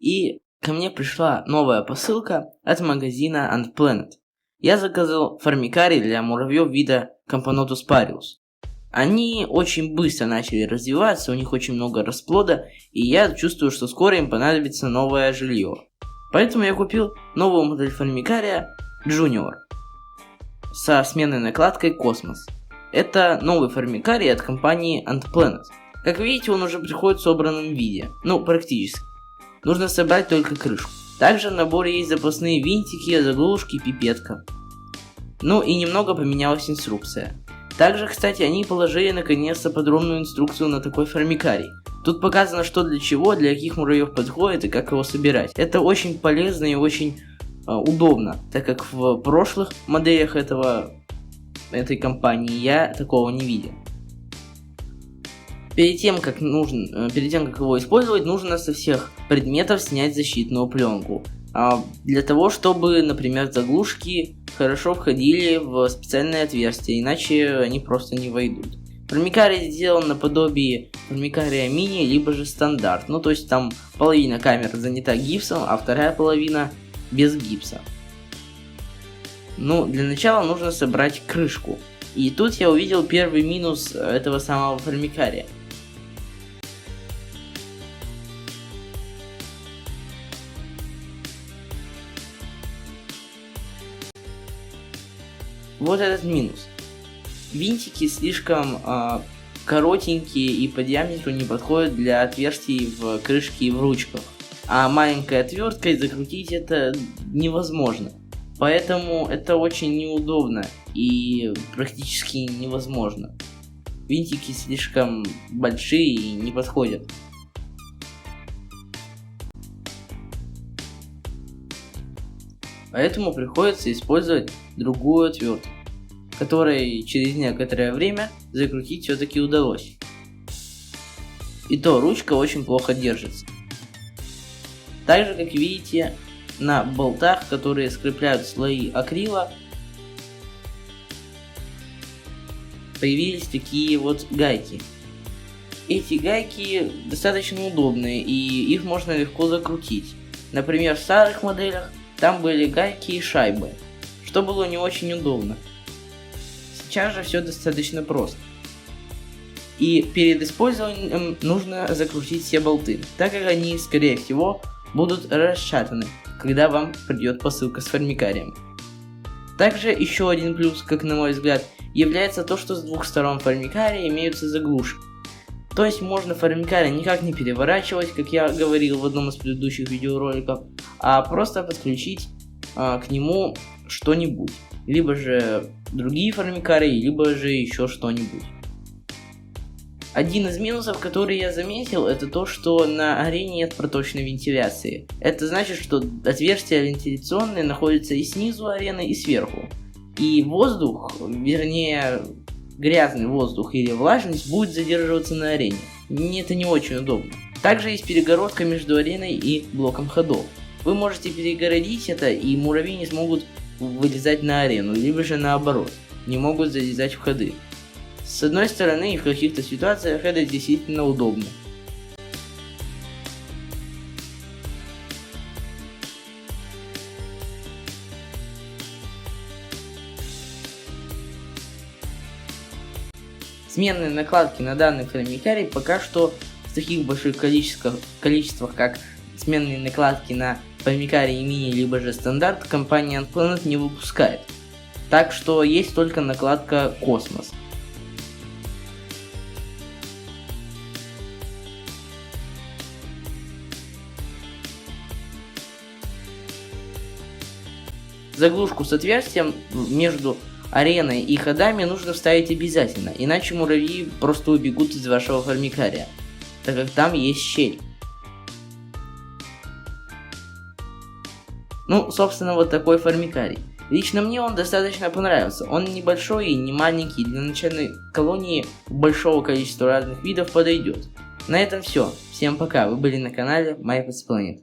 и ко мне пришла новая посылка от магазина Ant Planet. Я заказал формикарий для муравьев вида Camponotus parius. Они очень быстро начали развиваться, у них очень много расплода, и я чувствую, что скоро им понадобится новое жилье. Поэтому я купил новую модель формикария Junior со сменной накладкой Космос. Это новый формикарий от компании Ant Planet. Как видите, он уже приходит в собранном виде, практически. Нужно собрать только крышку. Также в наборе есть запасные винтики, заглушки, пипетка. И немного поменялась инструкция. Также, кстати, они положили наконец-то подробную инструкцию на такой формикарий. Тут показано, что для чего, для каких муравьев подходит и как его собирать. Это очень полезно и очень удобно, так как в прошлых моделях этой компании я такого не видел. Перед тем, как его использовать, нужно со всех предметов снять защитную пленку. Для того, чтобы, например, заглушки хорошо входили в специальное отверстие, иначе они просто не войдут. Формикарий сделан наподобие формикария мини, либо же стандарт. То есть там половина камеры занята гипсом, а вторая половина без гипса. Для начала нужно собрать крышку. И тут я увидел первый минус этого самого формикария. Вот этот минус. Винтики слишком коротенькие и по диаметру не подходят для отверстий в крышке и в ручках. А маленькой отверткой закрутить это невозможно. Поэтому это очень неудобно и практически невозможно. Винтики слишком большие и не подходят. Поэтому приходится использовать другую отвертку, которой через некоторое время закрутить все-таки удалось. И то ручка очень плохо держится. Также, как видите, на болтах, которые скрепляют слои акрила, появились такие вот гайки. Эти гайки достаточно удобные, и их можно легко закрутить. Например, в старых моделях там были гайки и шайбы, что было не очень удобно. Сейчас же все достаточно просто. И перед использованием нужно закрутить все болты, так как они, скорее всего, будут расшатаны, когда вам придет посылка с формикарием. Также еще один плюс, как на мой взгляд, является то, что с двух сторон формикария имеются заглушки. То есть можно формикарий никак не переворачивать, как я говорил в одном из предыдущих видеороликов, а просто подключить к нему что-нибудь. Либо же другие формикарии, либо же еще что-нибудь. Один из минусов, который я заметил, это то, что на арене нет проточной вентиляции. Это значит, что отверстия вентиляционные находятся и снизу арены, и сверху. И воздух, вернее грязный воздух или влажность будет задерживаться на арене. Это не очень удобно. Также есть перегородка между ареной и блоком ходов. Вы можете перегородить это, и муравьи не смогут вылезать на арену, либо же наоборот, не могут залезать в ходы. С одной стороны, в каких-то ситуациях это действительно удобно. Сменные накладки на данный формикарий пока что в таких больших количествах, как сменные накладки на формикарий мини либо же стандарт, компания Ant Planet не выпускает. Так что есть только накладка Космос. Заглушку с отверстием между ареной и ходами нужно вставить обязательно, иначе муравьи просто убегут из вашего формикария, так как там есть щель. Собственно, вот такой формикарий. Лично мне он достаточно понравился. Он небольшой и не маленький, для начальной колонии большого количества разных видов подойдет. На этом все. Всем пока, вы были на канале MyPetsPlanet.